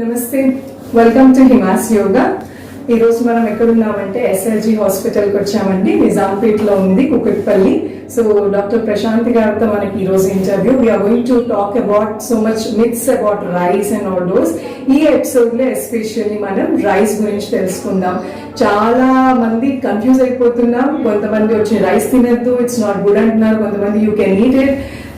నమస్తే, welcome to Hima's yoga. ఈ రోజు మనం ఎక్కడున్నామంటే ఎస్ఎల్జీ హాస్పిటల్కి వచ్చామండి. నిజాంపేట్లో ఉంది, కుకట్పల్లి. సో డాక్టర్ ప్రశాంతి గారితో మనకి ఈ రోజు interview. We're going to talk about so much myths about rice and all those. ఈ ఎపిసోడ్ లో ఎస్పెషల్లీ మనం రైస్ గురించి తెలుసుకుందాం. చాలా మంది కన్ఫ్యూజ్ అయిపోతున్నాం. కొంతమంది వచ్చి రైస్ తినద్దు, ఇట్స్ నాట్ గుడ్ అంటున్నారు. కొంతమంది you can eat it,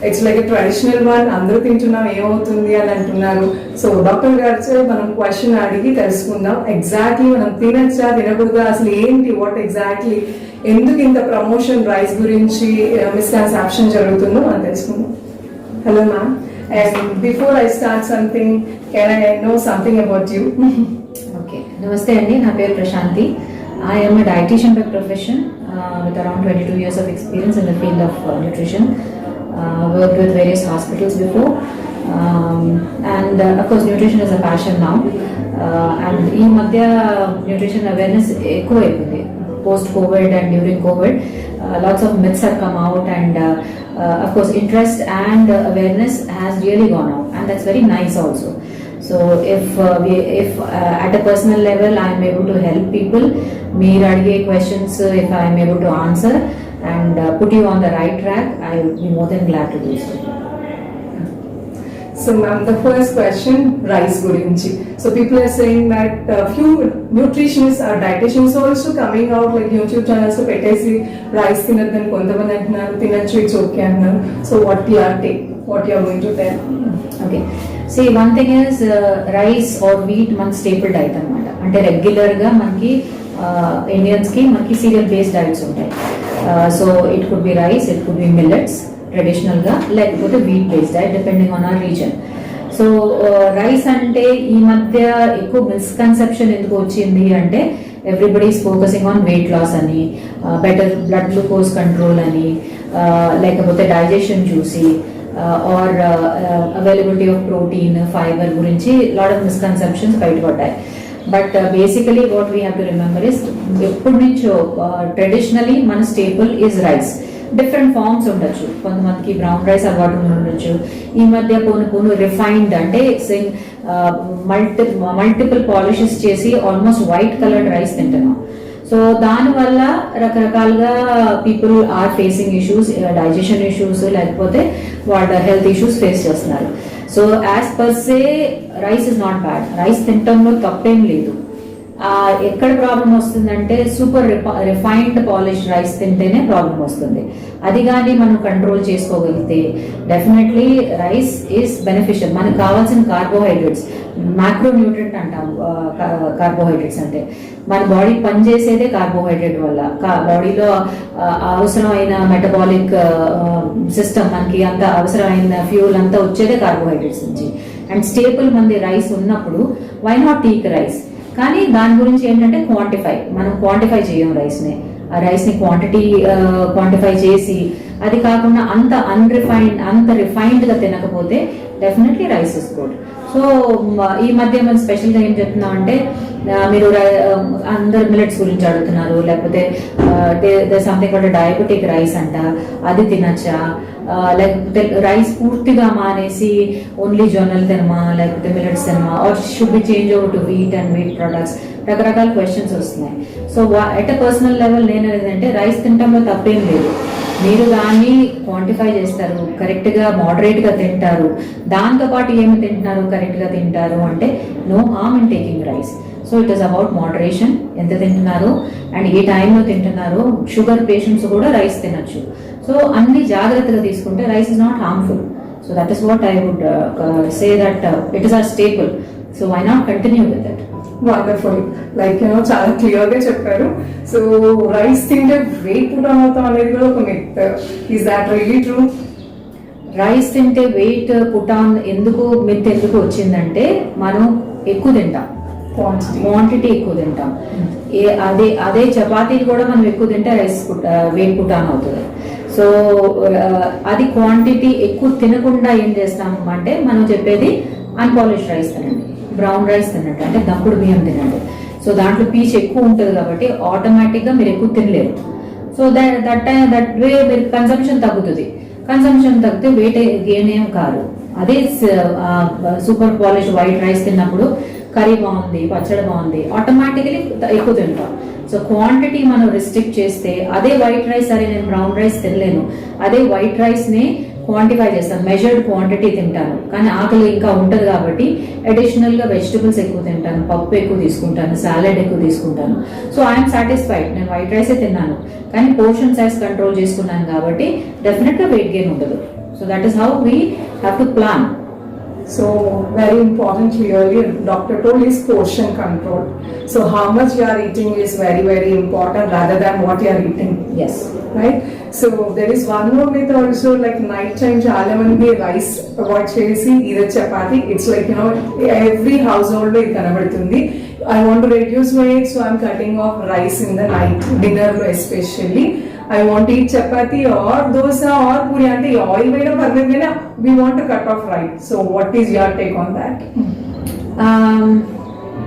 it's like traditional one, అందరూ తింటున్నాం ఏమవుతుంది అని అంటున్నారు. సో డాక్టర్ గారితో మనం క్వశ్చన్ అడిగి తెలుసుకుందాం. ఎగ్జాక్ట్లీ మనం తినచ్చా తినకూడదా, అసలు ఏంటి, వాట్ ఎగ్జాక్ట్లీ, ఎందుకు ఇంత ప్రమోషన్ రైస్ గురించి మిస్కన్సెప్షన్ జరుగుతుందో మనం తెలుసుకుందాం. Hello ma'am, and before I start something, can I know something about you? Okay, నమస్తే అండి. నా పేరు Prashanti. I am a dietitian by profession with around 22 years of experience in the field of nutrition. Worked with various hospitals before, and of course nutrition is a passion now. And ఈ మధ్య nutrition awareness ఎక్కువ అయిపోయింది. Post COVID and during COVID, lots of myths have come out, and of course interest and awareness has really gone out, and that's very nice also. So if at a personal level I am able to help people, meer adige questions if I am able to answer and put you on the right track, I will be more than glad to do so. So ma'am, the first question, rice gurinchi. So people are saying that few nutritionists or dietitians also coming out like YouTube channels to petesi rice tinadani kontamandi antunaru, tinachu, it's okay antunaru. So what you are going to tell? Okay, see, one thing is rice or wheat మన staple diet అన్నమాట. అంటే regular గా మనకి Indians కి మనకి cereal based diets ఉంటాయి. So it could be rice, it could be millets traditional గా, లేకపోతే wheat based diet depending on our region. So rice అంటే ఈ మధ్య ఎక్కువ మిస్కన్సెప్షన్ ఎందుకు వచ్చింది అంటే, everybody is focusing on weight loss అని, బెటర్ బ్లడ్ గ్లూకోజ్ కంట్రోల్ అని, లేకపోతే డైజెషన్ చూసి or availability of protein, fibre గురించి లాట్ ఆఫ్ మిస్కన్సెప్షన్స్ బయటపడ్డాయి. But basically what we have to remember is, ఎప్పటి నుంచో ట్రెడిషనల్లీ మన staple is rice. Different forms ఉండొచ్చు, కొంతమందికి బ్రౌన్ రైస్ అలవాటు ఉండొచ్చు. ఈ మధ్య పోను రిఫైన్డ్ అంటే మల్టిపుల్ పాలిషెస్ చేసి ఆల్మోస్ట్ వైట్ కలర్డ్ రైస్ తింటున్నాం. సో దానివల్ల రకరకాలుగా people are facing issues, digestion issues, లేకపోతే వాళ్ళ హెల్త్ ఇష్యూస్ ఫేస్ చేస్తున్నారు. So as per se rice is not bad, rice తినటంలో తప్పేం లేదు. ఎక్కడ ప్రాబ్లం వస్తుందంటే సూపర్ రిఫైన్డ్ పాలిష్ రైస్ తింటేనే ప్రాబ్లం వస్తుంది. అది కానీ మనం కంట్రోల్ చేసుకోగలిగితే డెఫినెట్లీ రైస్ ఈస్ బెనిఫిషియల్. మనకు కావాల్సిన కార్బోహైడ్రేట్స్, మ్యాక్రోన్యూట్రియంట్ అంటాం కార్బోహైడ్రేట్స్ అంటే. మన బాడీ పనిచేసేదే కార్బోహైడ్రేట్ వల్ల. బాడీలో అవసరమైన మెటబాలిక్ సిస్టమ్, మనకి అంత అవసరమైన ఫ్యూల్ అంతా వచ్చేదే కార్బోహైడ్రేట్స్ నుంచి. అండ్ స్టేపుల్ మంది రైస్ ఉన్నప్పుడు వై నాట్ టేక్ రైస్. కానీ దాని గురించి ఏంటంటే మనం క్వాంటిఫై చేయం రైస్ని. ఆ రైస్ని క్వాంటిఫై చేసి, అది కాకుండా అంత రిఫైన్డ్గా తినకపోతే definitely rice is good. So ఈ మధ్య మనం స్పెషల్గా ఏం చెప్తున్నాం అంటే, మీరు అందరు మిల్లెట్స్ గురించి అడుగుతున్నారు, లేకపోతే సంథింగ్ అంటే డయాబెటిక్ రైస్ అంట, అది తినచ్చా, లేకపోతే రైస్ పూర్తిగా మానేసి ఓన్లీ జొన్నలు తినమా, లేకపోతే మిల్లెట్స్ తినమా, or should be change over to wheat and wheat products, రకరకాల క్వశ్చన్స్ వస్తున్నాయి. So at a personal level నేను ఏదంటే, రైస్ తినటంలో తప్పేం లేదు. మీరు దాన్ని క్వాంటిఫై చేస్తారు, కరెక్ట్గా మోడరేట్గా తింటారు, దాంతోపాటు ఏమి తింటున్నారు, కరెక్ట్గా తింటారు అంటే no harm in taking rice. So it is about moderation, ఎంత తింటున్నారు అండ్ ఏ టైంలో తింటున్నారు. షుగర్ పేషెంట్స్ కూడా రైస్ తినచ్చు. సో అన్ని జాగ్రత్తగా తీసుకుంటే rice is not harmful. So that is what I would say, that it is our staple. So why not continue with that. Wonderful, like చాలా క్లియర్ గా చెప్పారు. సో రైస్ తింటే వెయిట్ పుట్ ఆన్ అవుతాం అనేది కూడా ఒక myth. Is that really true? Rice తింటే వెయిట్ పుట్ ఆన్ ఎందుకు వచ్చిందంటే, మనం ఎక్కువ తింటాం, క్వాంటిటీ ఎక్కువ తింటాం. అదే చపాతీలు కూడా మనం ఎక్కువ తింటే రైస్ వెయిట్ పుట్ ఆన్ అవుతుంది. సో అది క్వాంటిటీ ఎక్కువ తినకుండా ఏం చేస్తాము అంటే, మనం చెప్పేది అన్పాలిష్ రైస్ తినండి, బ్రౌన్ రైస్ తినండి, అంటే దంపుడు బియ్యం తినండి. సో దాంట్లో పీచ్ ఎక్కువ ఉంటుంది కాబట్టి ఆటోమేటిక్గా మీరు ఎక్కువ తినలేరు. సో దట్ వే మీరు కన్సంప్షన్ తగ్గుతుంది. కన్సంప్షన్ తగ్గితే వెయిట్ గెయిన్ ఏం కాదు. అదే సూపర్ పాలిష్ వైట్ రైస్ తిన్నప్పుడు కర్రీ బాగుంది, పచ్చడి బాగుంది, ఆటోమేటికలీ ఎక్కువ తింటాం. సో క్వాంటిటీ మనం రిస్ట్రిక్ట్ చేస్తే అదే వైట్ రైస్, సరే నేను బ్రౌన్ రైస్ తినలేను, అదే వైట్ రైస్ ని క్వాంటిఫై చేస్తాను, మెజర్డ్ క్వాంటిటీ తింటాను, కానీ ఆకలి ఇంకా ఉంటుంది కాబట్టి అడిషనల్ గా వెజిటబుల్స్ ఎక్కువ తింటాను, పప్పు ఎక్కువ తీసుకుంటాను, సాలెడ్ ఎక్కువ తీసుకుంటాను. సో ఐఎమ్ సాటిస్ఫైడ్, నేను వైట్ రైసే తిన్నాను కానీ పోర్షన్ సైజ్ కంట్రోల్ చేసుకున్నాను కాబట్టి డెఫినెట్ గా వెయిట్ గెయిన్ ఉండదు. So that is how we have to plan. So very important clearly doctor told is portion control. So how much you are eating is very very important rather than what you are eating. Yes. Right? So there is one more myth also, like night time చాలా మంది rice avoid చేసి either chapati, it's like every household లో ఇది కనబడుతుంది. I want to reduce weight, so I'm cutting off rice in the night, dinner లో especially. I want to eat chapati or dosa or puri, ante oil veina parvedena, we want to cut off rice. So what is your take on that?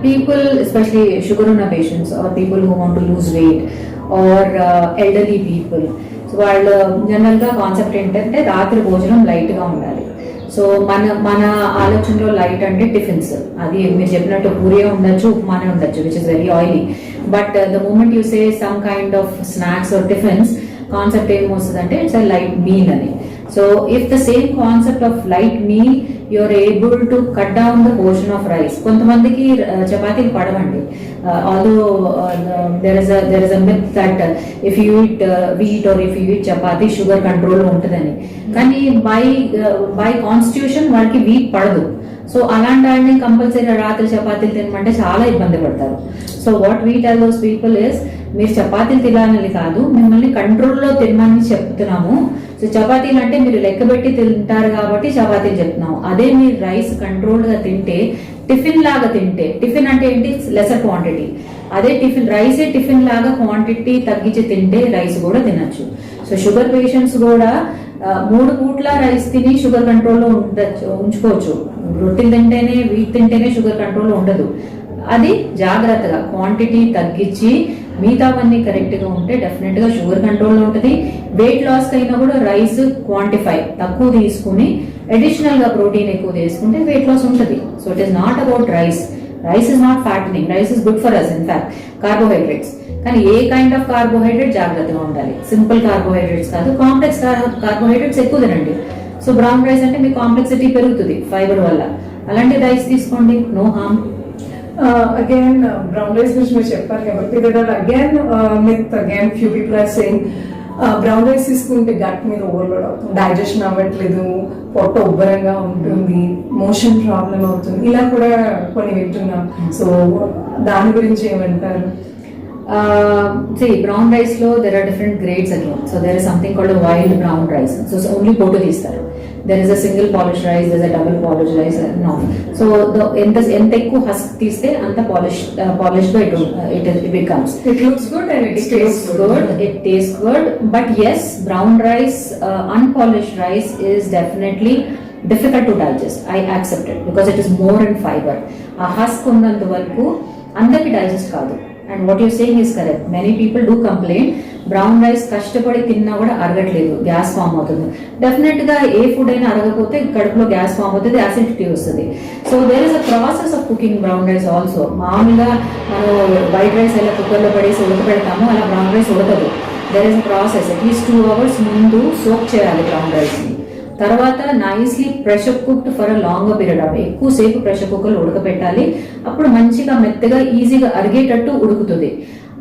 People, especially sugar ఉన్న patients or people who want to lose weight or elderly people, so వాళ్ళు general గా concept ఏంటంటే రాత్రి భోజనం light గా ఉండాలి. So మన ఆలోచనలో లైట్ అంటే టిఫిన్స్, అది మీరు చెప్పినట్టు పూరియే ఉండొచ్చు, ఉప్మానే ఉండొచ్చు, which is very oily. But the moment you say some kind of snacks or tiffins, concept ఏమొస్తుందంటే ఇట్స్ అ లైట్ మీల్ అని. So if the same concept of light meal you're able to cut down the portion of rice. కొంతమందికి చపాతీలు పడవండి, although there is a myth that if you eat wheat or if you eat chapati sugar control ఉంటుందని. కానీ by constitution వాళ్ళకి wheat పడదు. So అలాంటి వాళ్ళని compulsory రాత్రి చపాతీలు తినమంటే చాలా ఇబ్బంది పడతారు. So what we tell those people is, మీరు చపాతీలు తినాలని కాదు, మిమ్మల్ని కంట్రోల్లో తినమని చెప్తున్నాము. సో చపాతీలు అంటే మీరు లెక్క పెట్టి తింటారు కాబట్టి చపాతీలు చెప్తున్నాము. అదే మీరు రైస్ కంట్రోల్డ్ గా తింటే, టిఫిన్ లాగా తింటే, టిఫిన్ అంటే ఏంటి, లెసర్ క్వాంటిటీ, అదే టిఫిన్ రైసే టిఫిన్ లాగా క్వాంటిటీ తగ్గించి తింటే రైస్ కూడా తినచ్చు. సో షుగర్ పేషెంట్స్ కూడా 3 పూట్ల రైస్ తిని షుగర్ కంట్రోల్లో ఉంచుకోవచ్చు. రొట్టెలు తింటేనే, వీట్ తింటేనే షుగర్ కంట్రోల్లో ఉండదు. అది జాగ్రత్తగా క్వాంటిటీ తగ్గించి మిగతావన్నీ కరెక్ట్ గా ఉంటే డెఫినెట్ గా షుగర్ కంట్రోల్లో ఉంటుంది. వెయిట్ లాస్ అయినా కూడా రైస్ క్వాంటిఫై తక్కువ తీసుకుని అడిషనల్ గా ప్రోటీన్ ఎక్కువ తీసుకుంటే వెయిట్ లాస్ ఉంటుంది. So it is not about rice. Rice is not fattening, rice is good for us in fact, carbohydrates. కానీ ఏ కైండ్ ఆఫ్ కార్బోహైడ్రేట్ జాగ్రత్తగా ఉండాలి. సింపుల్ కార్బోహైడ్రేట్స్ కాదు, కాంప్లెక్స్ కార్బోహైడ్రేట్స్ ఎక్కువ తినండి. సో బ్రౌన్ రైస్ అంటే మీ కాంప్లెక్సిటీ పెరుగుతుంది ఫైబర్ వల్ల, అలాంటి రైస్ తీసుకోండి, no harm. Again, brown rice గురించి మీరు చెప్పారు కాబట్టి there are again myth, again few people are saying brown rice తీసుకుంటే గట్ మీద ఓవర్లోడ్ అవుతుంది, డైజెషన్ అవ్వట్లేదు, పొట్ట ఉబ్బరంగా ఉంటుంది, మోషన్ ప్రాబ్లం అవుతుంది, ఇలా కూడా కొన్ని వింటున్నాం. సో దాని గురించి ఏమంటారు? See, brown rice lo there are different grades again. So there is something called a wild brown rice. So only potu తీస్తారు. There is a single polished rice, there is a double polished rice. No. So the ఎంత ఎక్కువ husk తీస్తే అంత polished it becomes. It looks good and it tastes good. It tastes good. But yes, brown rice, unpolished rice is definitely difficult to digest. I accept it because it is more in fiber. A husk ఉన్నంత వరకు అందరికి digest కాదు. And what you're saying is correct. Many people do complain, brown rice కష్టపడి తిన్నా కూడా అరగట్లేదు, gas form అవుతుంది. Definite గా ఏ ఫుడ్ అయినా అరగకపోతే కడుపులో గ్యాస్ ఫామ్ అవుతుంది, అసిడిటీ వస్తుంది. So there is a process of cooking brown rice also. మామూలుగా మనం వైట్ రైస్ ఎలా కుక్కర్లో పడేసి ఉడకబెడతామో అలా బ్రౌన్ రైస్ ఉడకదు. There is a process. At least 2 hours ముందు సోక్ చేయాలి బ్రౌన్ రైస్ ని. తర్వాత nicely pressure cooked for a longer period of, ఎక్కువసేపు ప్రెషర్ కుక్కర్లో ఉడకబెట్టాలి. అప్పుడు మంచిగా మెత్తగా ఈజీగా అరిగేటట్టు ఉడుకుతుంది.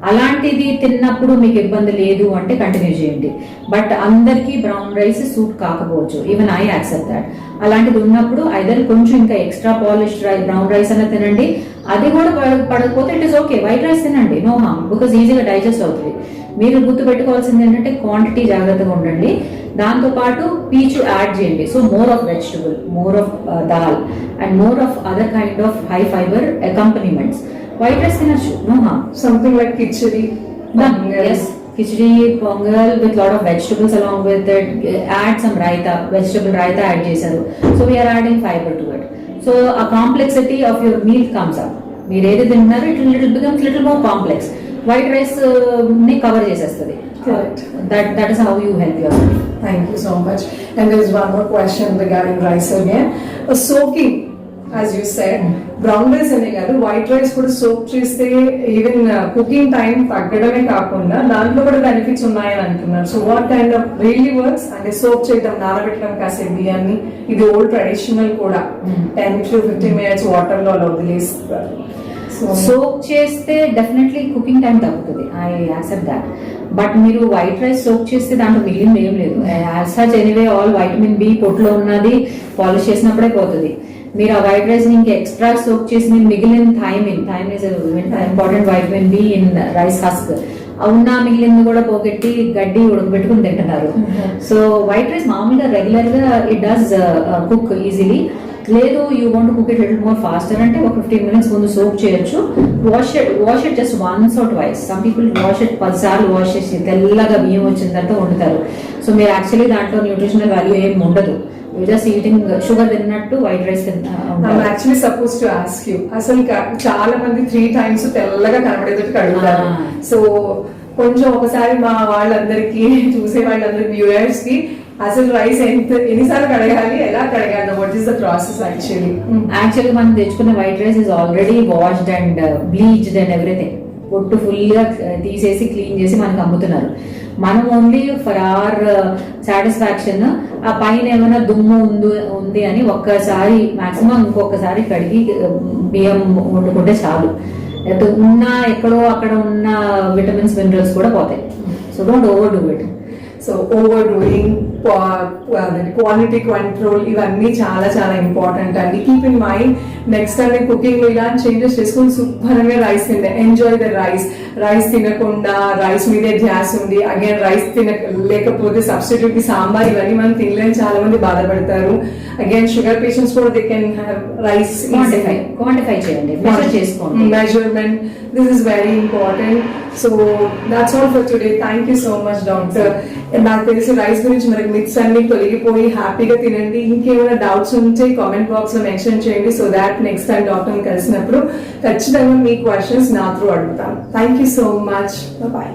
అలాంటిది తిన్నప్పుడు మీకు ఇబ్బంది లేదు అంటే కంటిన్యూ చేయండి. బట్ అందరికీ బ్రౌన్ రైస్ సూట్ కాకపోవచ్చు, ఈవెన్ ఐ యాక్సెప్ట్ దాట్. అలాంటిది ఉన్నప్పుడు ఐదర్ కొంచెం ఇంకా ఎక్స్ట్రా పాలిష్డ్ బ్రౌన్ రైస్ అన్న తినండి. అది కూడా పడకపోతే it is okay, white rice తినండి, నో హార్మ్, బికాస్ ఈజీగా డైజెస్ట్ అవుతుంది. మీరు గుర్తు పెట్టుకోవాల్సింది ఏంటంటే క్వాంటిటీ జాగ్రత్తగా ఉండండి. దాంతో పాటు పీచు యాడ్ చేయండి. So more of vegetable, more of dal and more of other kind of high fibre accompaniments. White rice తినచ్చు, no harm. Something like khichdi. Yes, khichdi, pongal with lot of vegetables along with it. Add some raita, vegetable raita add చేశారు. So we are adding fiber to it. So a complexity of your meal comes up. మీరు ఏది తింటున్నారు, it becomes little more complex. White rice ని cover చేసేస్తుంది. Correct. That is how you help yourself. Thank you so much. And there is one more question regarding rice again. Soaking, as you said, brown rice అనే కాదు white rice కూడా soak చేస్తే even cooking time తగ్గడమే కాకుండా దాంట్లో కూడా benefits ఉన్నాయని అంటున్నారు. So what kind of really works అంటే సోక్ చేయడం, నానబెట్టడం కాసేపు బియ్యాన్ని, ఇది ఓల్డ్ ట్రెడిషనల్ కూడా 10 to 15 minutes వాటర్ లో అలా వదిలేస్తారు. సోక్ చేస్తే డెఫినెట్లీ కుకింగ్ టైం తగ్గుతుంది, ఐ యాక్సెప్ట్ దాట్. బట్ మీరు వైట్ రైస్ సోక్ చేస్తే దాంట్లో మిగిలింది ఏం లేదు. As such anyway all vitamin B పొట్టులో ఉన్నది పాలిష్ చేసినప్పుడే పోతుంది. మీరు ఆ వైట్ రైస్ ఇంకా ఎక్స్ట్రా సోక్ చేసి మీరు మిగిలిన thiamine is important vitamin B in rice husk, ఉన్న మిగిలింది కూడా పోగొట్టి గడ్డి ఉడకబెట్టుకుని తింటున్నారు. సో వైట్ రైస్ మామూలుగా రెగ్యులర్ గా ఇట్ డస్ కుక్ ఈజీలీ. లేదు you want cook it little more faster అంటే ఒక 15 minutes ముందు సోక్ చేయొచ్చు. Wash it just once or twice. Some people wash it 10 సార్లు వాష్ చేసి తెల్లగా బియ్యం వచ్చిన తర్వాత వండుతారు. సో మీరు యాక్చువల్లీ దాంట్లో న్యూట్రిషనల్ వాల్యూ ఏం ఉండదు. యూ జస్ట్ ఈటింగ్ షుగర్ తిన్నట్టు white rice I'm actually supposed to ask you. అసలు చాలా మంది 3 times తెల్లగా కనబడేటట్టు కడుగుతారు. సో కొంచెం ఒకసారి మా వాళ్ళందరికీ చూసే వాళ్ళందరికీ వ్యూయర్స్ కి అసలు రైస్ ఎన్నిసార్లు కడగాలి, ఎలా కడగాలి, what is the process actually మనం తెచ్చుకున్న white rice is already washed and bleached and everything. పొట్టు ఫుల్ గా తీసేసి క్లీన్ చేసి మనకు అమ్ముతున్నారు. మనం ఓన్లీ ఫర్ అవర్ సాటిస్ఫాక్షన్ ఆ పైన ఏమైనా దుమ్ము ఉంది అని ఒక్కసారి మాక్సిమం ఇంకొకసారి కడిగి బియ్యం వండుకుంటే చాలు. ఎక్కడో అక్కడ ఉన్న విటమిన్స్ మినరల్స్ కూడా పోతాయి. So don't over do it. So over doing, quality control ఇవన్నీ చాలా చాలా ఇంపార్టెంట్ అండి. Keep in mind next time cooking లో ఇలాంటి చేంజెస్ చేసుకుని శుభ్రంగా రైస్ తింటే ఎంజాయ్ ద రైస్. రైస్ తినకుండా రైస్ మీదే ధ్యాస ఉంది, అగైన్ రైస్ లేకపోతే సబ్స్టిట్యూట్ కి సాంబార్ ఇవన్నీ మనం తినలేని చాలా మంది బాధపడతారు. అగైన్ షుగర్ పేషెంట్స్ కూడా they can have rice quantify చేయండి, మెజర్ చేసుకోండి. Measurement, this is very important. So that's all for today. Thank you so much doctor. నాకు తెలిసి రైస్ గురించి మనకి మిత్స్ అన్ని తొలగిపోయి హ్యాపీగా తినండి. ఇంకేమైనా డౌట్స్ ఉంటే కామెంట్ బాక్స్ లో మెన్షన్ చేయండి. సో దాట్ నెక్స్ట్ టైం డాక్టర్ని కలిసినప్పుడు ఖచ్చితంగా మీ క్వశ్చన్స్ నా త్రూ అడుగుతాను. Thank you so much. Bye.